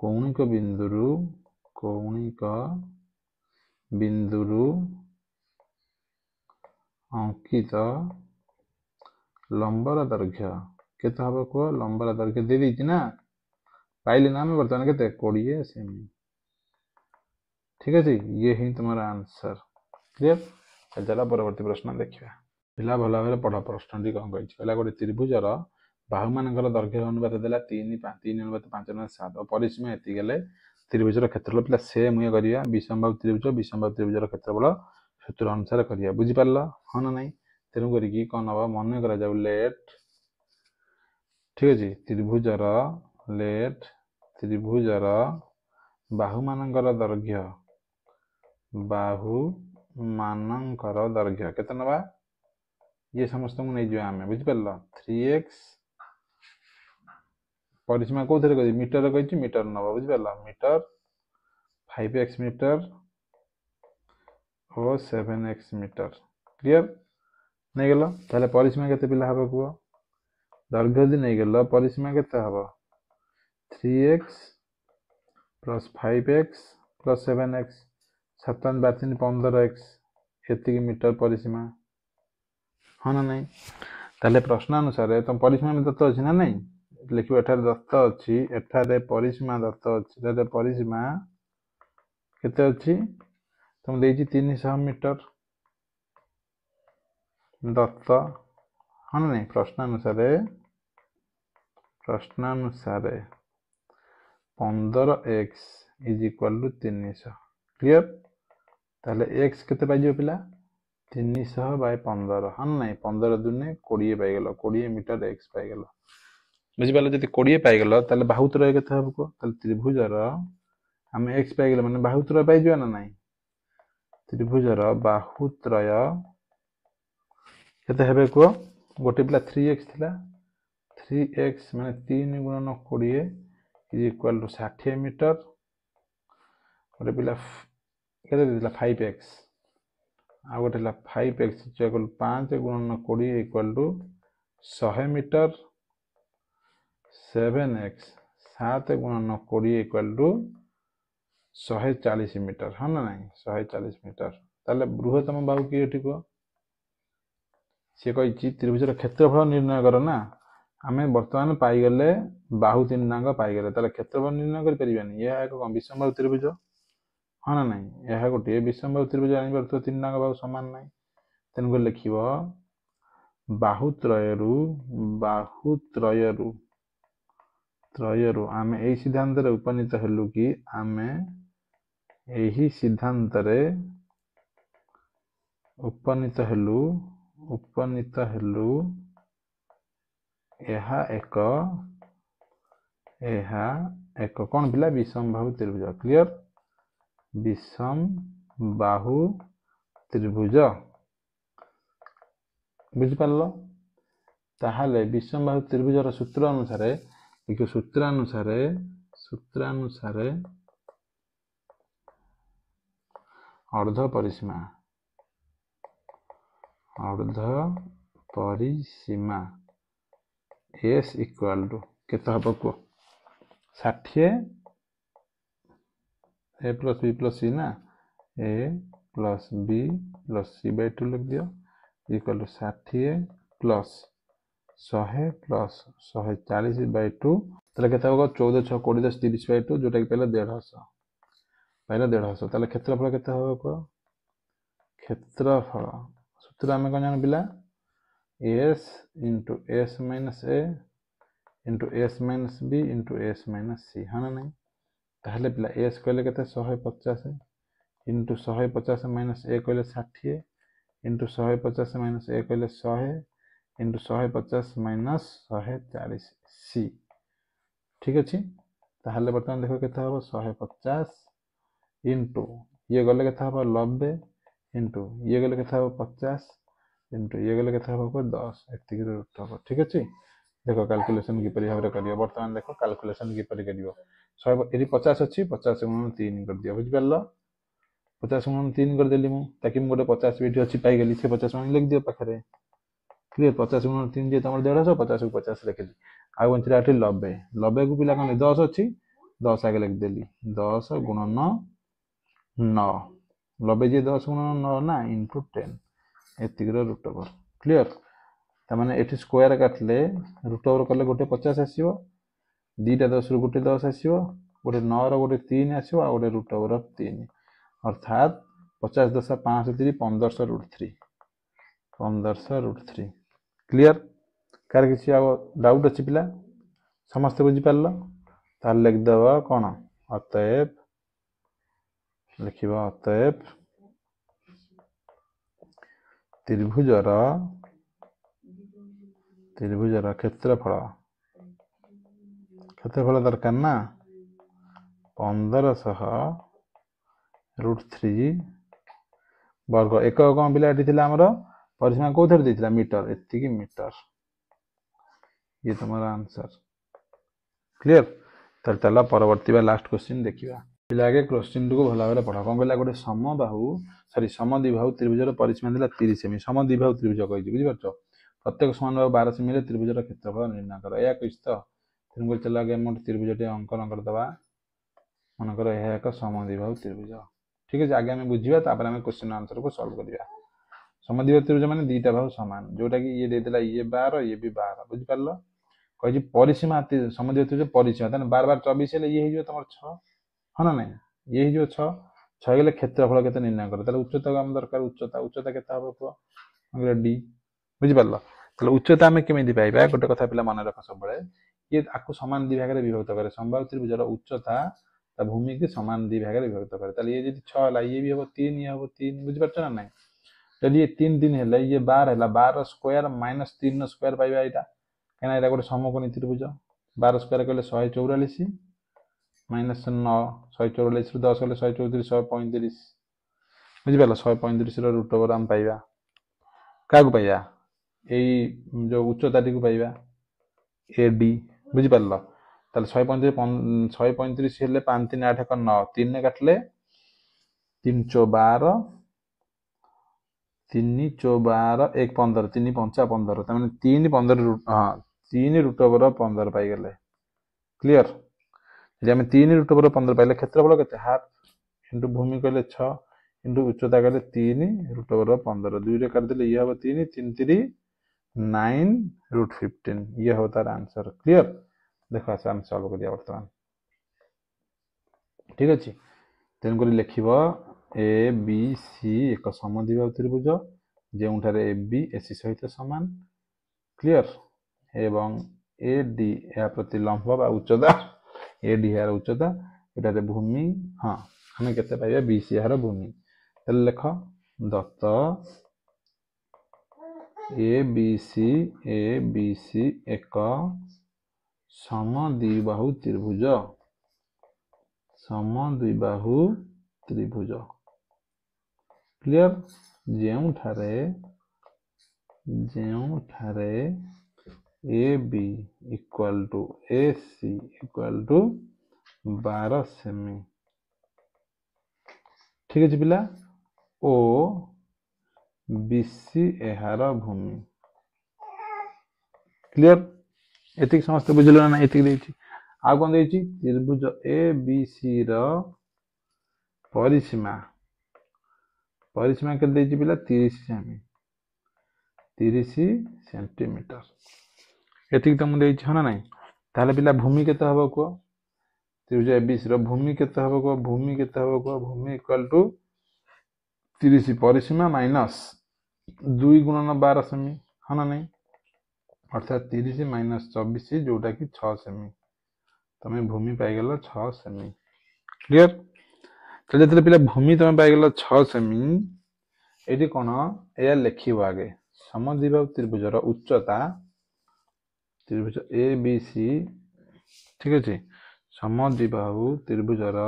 कौणिक बिंदुरु अंकित लंबर दैर्घ्य केते हम कह लंबर दैर्घ्य दे दी ना पाइले ना आम बर्तमान के 20 सेमी ठीक है ये ही तुम्हारा आंसर क्लियर चला परवर्ती प्रश्न देखिए पिला भल भाव पढ़ प्रश्न टी कौन कही पहला गोटे त्रिभुजर बाहु मान दैर्घ्य अनुपात देला 3:5:7 और परिसीमा एति गले त्रिभुजर क्षेत्रफल पिला सेम ये करिया विषमबाहु त्रिभुजर क्षेत्रफल सूत्र अनुसार करिया बुझी पारल हाँ ना नहीं तेणु करिकी कौन हम मन करा जाऊ लेट ठीक अच्छे त्रिभुजर बाहु मानकर दैर्घ्य केते नबा ये समस्त को नहीं आम बुझी पारल 3x परिसीमा कौ थे मीटर कही मीटर नब बुझी पारल मीटर 5x मीटर और 7x मीटर क्लियर नहीं गल ताले परिसीमा केते पिला हबो कुओ दैर्घ्य यदि नहीं गल परिसीमा केते हबो 3x plus 5x plus 7x 7×3 15x एति मीटर परिसीमा हाँ ना नहीं ताले प्रश्न अनुसार तुम परिसीमा में दत्त अच्छी ना नहीं लिखो एठार दत्त अच्छी एठारे परिसीमा दत्त अच्छी परिसीमा केते अच्छी तुम देइछि 300 मीटर दत्त हाँ ना नहीं प्रश्न अनुसार 15x is equal to 300 clear ताले x केते पाइजो पिला 300/15 हाँ नहीं 15 दुने 20 पाइगल 20 मीटर x पाइगल बुझिपाल जब 20 पाइगल ताले बाहुत्रय केते हबको ताले त्रिभुजर आम x पाइगल माने बाहुत्रय पाइजो ना नहीं त्रिभुजर बाहुत्रय केते हेबे को गोटे पिला 3x थिला 3x माने 3 × 20 इज इक्वल टू 60 मीटर गोटे पिला केते दिला 5x आ गोटे 5x equal 5 × 20 equal to 100 metre 7x 7 × 20 equal to 140 metre हाँ ना नहीं 140 मीटर ताले बृहत्तम बाहु किए ठीक सी कही त्रिभुजर क्षेत्रफल निर्णय कर ना आम बर्तमान पाईगले बाहु 3 टाँग पाईगले ताले क्षेत्रफल निर्णय कर परिबानी यह एक विषमबाहु त्रिभुज हाँ ना नहीं यह गोटे विषमबाहु त्रिभुज जानी पारथो 3 टाँग बाहु समान नहीं तेणुक लिखिब बाहुत्रयरु आमे एही सिद्धांत रे उपनीत हेलु कि आमे एही सिद्धांत रे उपनीत हेलु एहा एक कौन पिला विषमबाहु त्रिभुज क्लियर विषमबाहु त्रिभुज बुझी पारल ताहाले विषमबाहु त्रिभुजर सूत्र अनुसार देखो सूत्र अनुसार अर्ध परिसीमा S इक्वल टू केते हबो को 60 a plus b plus c ना a plus b plus c/2 लिख दियो इक्वल टू 60 प्लस 100 प्लस 140/2 ताले केते होगा 14 6 20 10 30/2 जोटा कि पहले 150 ताले क्षेत्रफल केते होगा को क्षेत्रफल सूत्र आमे कोन जान पिला s into s minus a into s minus b into s minus c हाँ ना नहीं ताहले पिला s कहले केते 150 into 150 minus a कहले 60 into 150 minus a कहले 100 into 150 minus 140 c ठीक अछि ताहले बर्तमान देखो केते हबो 150 इंटू ये गले के 90 इंटू ये गले के 50 इंटू ये गले के 10 एतिक रूट हम ठीक अच्छे देख कैलकुलेसन किपर भाव कर बर्तमान देख कैलकुलेसन किपर कर ये 50 अच्छी 50 गुण 3 कर दिया बुझिपार 50 गुण 3 करदेली मुझे गोटे 50 भी अच्छी पाईगली से 50 गुण लिख दियो पाखे क्लियर 50 गुण 3 जी तुम 150 50 को 50 लिखिली आ बचला 90 90 को पिला कौन 10 अच्छी 10 आगे लिखदेली 10 गुणन 9 90 जी 10 गुणन 9 ना इंटू 10 एतिक रूट ओवर क्लियर तमाने एटी स्क्वायर काटले रूट ओवर कले गोटे 50 आसीबो दीटा 10 रु गोटे 10 आसीबो गोटे 9 रो गोटे 3 आसीबो आ गोटे रूट ओवर 3 अर्थात 50 10 5 1500 रूट 3 1500 रूट 3 क्लियर कार किसी डाउट अच्छी पिला समस्त बुझिपार ताल लिखदेव कौन अतएव लिखा अतएव त्रिभुजर क्षेत्रफल दरकार ना 1500 रूट 3 वर्ग एक कौन पिला आमर परिसीमा कौन देता मीटर एतिक मीटर ये तुम आंसर क्लियर तो चल परवर्ती लास्ट क्वेश्चन देखा पिला आगे क्वेश्चन को भल भाव पढ़ कौन कहला गोटे समबाहु सॉरी समद्विबाहु त्रिभुजर परिसीमा देला 30 सेमी समद्विबाहु त्रिभुज कही बुझिपार प्रत्येक समान बाहु 12 सेमी त्रिभुजर क्षेत्रफल निर्णय कर या कही तो तेणुक चल आगे हम त्रिभुज अंकन करदे मनकर यह एक समद्विबाहु त्रिभुज ठीक है आगे आम बुझा आम क्वेश्चन आंसर को सल्व करवा समद्विबाहु त्रिभुज मान दीटा बाहु सामान जोटा कि ये देला ये 12 ये भी 12 बुझिपार कही परिसीमा समद्विबाहु त्रिभुज परिसीमा तेना 12 12 24 ये तुम 6 हाँ ना नहीं ये हो 6 गले क्षेत्रफल के निर्णय कर उच्चता आम दरकार उच्चता उच्चता के कह डी बुझिपार उच्चता आम केमी पाइबा गोटे कथा पिला मन रख सब ये आपको सामान दी भाग में विभक्त करे समबाहु त्रिभुजर उच्चता भूमि की सामान दी भाग में विभक्त करे ये 6 है ये भी हम 3 ये हम 3 बुझिपार ना ना जब ये 3 दिन है ये 12 है 12 स्क्वायर माइनस 3 स्क्वायर पाइबा यहाँ कहीं यहाँ गोटे समकोणी त्रिभुज 12 स्क्वायर कहले 144 माइनस 9 144 10 गले 134 135 बुझिपार 135 रूट ओवर आम पाइबा क्या पाइबा यही जो उच्चता टी पाइबा ए डी बुझिपार 135 हेल्ले 5 3 8 1 9 3 काटले 3 चौ 12 3 चौ 12 1 15 3 5 15 तमें 3 15 हाँ 3 रूट ओवर 15 पाईगले क्लियर जब आम 3 रूट ओवर 15 पाइले क्षेत्रफल के हाफ इंटू भूमि कहले 6 इंटू उच्चता कहले 3 रूट ओवर 15 2 काटदे ये हम 3 3 3 9 रूट 15 ये हो तार आंसर क्लियर देख आम सल्व करिया बर्तमान ठीक अच्छे तेणुक लिख ए बी सी एक समद्विबाहु त्रिभुज जो ए बी एसी सहित सामान क्लियर एवं ए डी या प्रति लंब बा उच्चता ए डी यार उच्चता ये भूमि हाँ हमें केते पाइबा बी सी यार भूमि लिख दत्त ए बी सी एक समद्विबाहु त्रिभुज क्लियर ଯେଉଁଠାରେ A B equal to A C equal to 12 cm ठीक है पिला ओ बी सी एहार भूमि क्लियर एति समस्त बुझल ना एति देछि आ कोन देछि त्रिभुज ए बी सी रो परिसीमा के देछि पिला 30 सेमी 30 सेंटीमीटर एति तुम देछि हना नहीं ताले पिला भूमि केते हबो को त्रिभुज ए बी सी रो भूमि केते हबो को भूमि इक्वल टू 30 परिसीमा माइनस 2 गुणन 12 सेमी हना नहीं अर्थात 30 माइनस 24 जोटा कि 6 सेमी तमें भूमि पाईगल 6 सेमी क्लियर तो जो पिला भूमि तुम पाईगल 6 सेमी ये कौन या लिख आगे समद्विबाहु त्रिभुजर उच्चता त्रिभुज ए बी सी ठीक अच्छे समद्विबाहु त्रिभुजर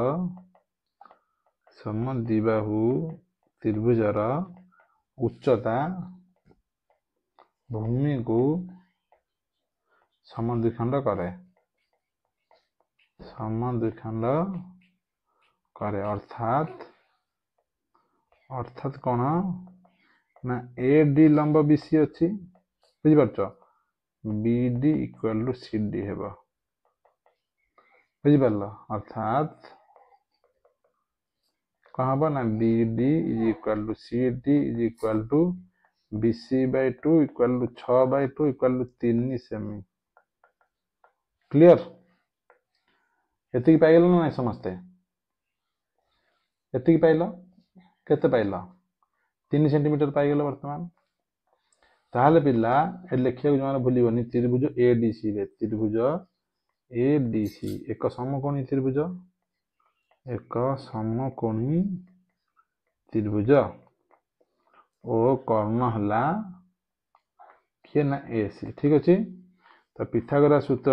समद्विबाहु त्रिभुजर उच्चता भूमि को समद्विखंड करे अर्थात कौन ना एडी लंब बीसी अच्छी बुझिपारछ बीडी इक्वल टू सीडी हेबो बुझिपारल अर्थात कौन हम ना BD is equal to CD is equal to BC by 2 equal to 6 by 2 equal to 3 cm clear एति पाइल ना समस्ते एति पाइल केते पाइल 3 सेंटीमीटर पाइल वर्तमान ताहले पिला ए लेखिया को जमाना भूलिबनी त्रिभुज एडीसी रे त्रिभुज एडीसी एक समकोणी त्रिभुज ओ कर्ण हला किए ना एसी ठीक अछि तो पिथागोरास सूत्र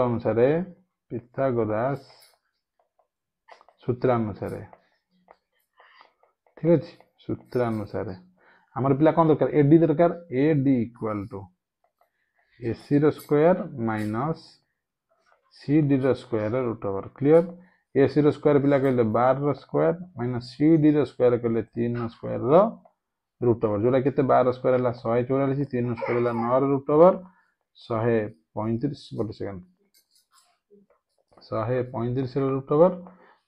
अनुसार ठीक अछि सूत्र अनुसार हमर पिला कोन दरकार एडी दरकार एडी इक्वल टू एसी रो स्क्वायर माइनस सीडी रो square root over clear AC रो स्क्वायर पिला कहले 12 रो स्क्वायर माइनस सीडी रो स्क्वायर कहले 3 रो स्क्वायर रो रूट ओवर जोला केते 12 स्क्वायर हला 144 3 रो स्क्वायर हला 9 रो रूट ओवर 135 गोटे सेकंड 135 रो रूट ओवर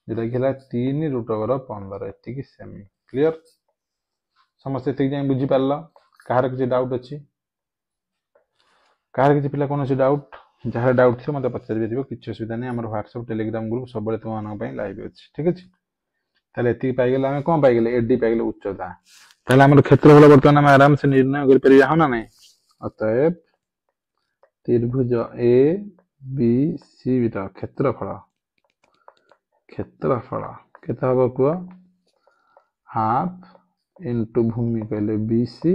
जेटा कि हला 3 रूट ओवर 15 एति कि सेमी क्लियर समस्त एति जाय बुझी पारला कहार किछि डाउट अछि कहार किछि पिला कोनो डाउट जहाँ डाउट थी मत पचारि किसी असुविधा नहीं आम व्हाट्सएप टेलीग्राम ग्रुप सब तुम लाइव अच्छी ठीक अच्छे ताले एति पाइगले आम कौन पाइगले एडी पाइगले उच्चता ताले आम क्षेत्रफल बर्तमान आम आराम से निर्णय कर परिया हो ना नहीं अतएव त्रिभुज ए बी सी क्षेत्रफल केते हबो कुआ हाफ इनटू भूमि कहले बीसी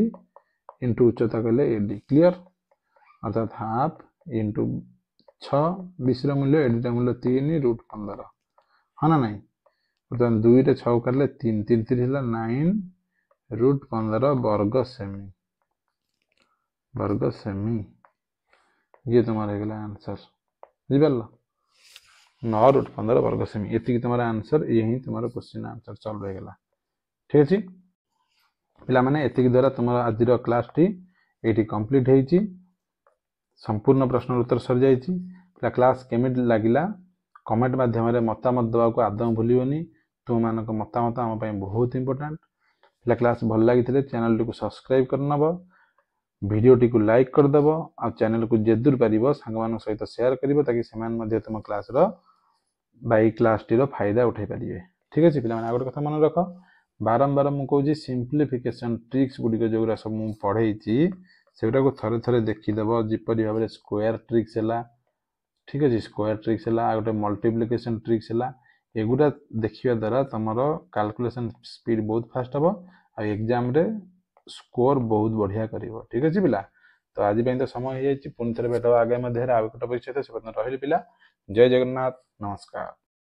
इनटू उच्चता कहले एडी क्लियर अर्थात हाफ इंटू 6 20 मूल्य एडी मूल्य 3 रूट 15 हाँ ना नहीं बर्तमान 2 रे 6 करले 3 3 3 हला 9 रूट 15 वर्ग सेमी ये तुम्हारा गला आंसर बुझिपारल 9 रूट 15 वर्ग सेमी एति तुम्हारा आंसर यही तुम्हारा क्वेश्चन आंसर सॉल्व हो गला ठीक अछि पिला माने एति द्वारा तुम्हारा आज रो क्लास टी एटी कंप्लीट हेची संपूर्ण प्रश्न उत्तर सर जाइए क्लास केमी लगिला कमेंट माध्यम मतामत देवा को आदम भूलनी तुम मान मतामत आम बहुत इंपोर्टेंट क्लास भल लगी चैनल टी को सब्सक्राइब करनब वीडियो टी को लाइक करदेव आ चैनल को जेदूर पार सांग सहित शेयर कर ताकि से तुम क्लास क्लास टी फायदा उठाई पारे ठीक अच्छे पे गोटे कथा मन रख बारंबार मुझे सिंप्लीफिकेशन ट्रिक्स गुड़िक जो सब मुझे पढ़े सेगुड़ा को थरे थरे देखीदेव जिपरि भाव स्क्वायर ट्रिक्स है ठीक अच्छे स्क्वायर ट्रिक्स है गोटे मल्टीप्लिकेशन ट्रिक्स है एगुड़ा देखा द्वारा तुम कैलकुलेशन स्पीड बहुत फास्ट हम एग्जाम रे स्कोर बहुत बढ़िया कर ठीक अच्छे पिला तो आज तो समय हो पुणी थे भेट आगे आउ गोटे विषय से रही पिला जय जगन्नाथ नमस्कार।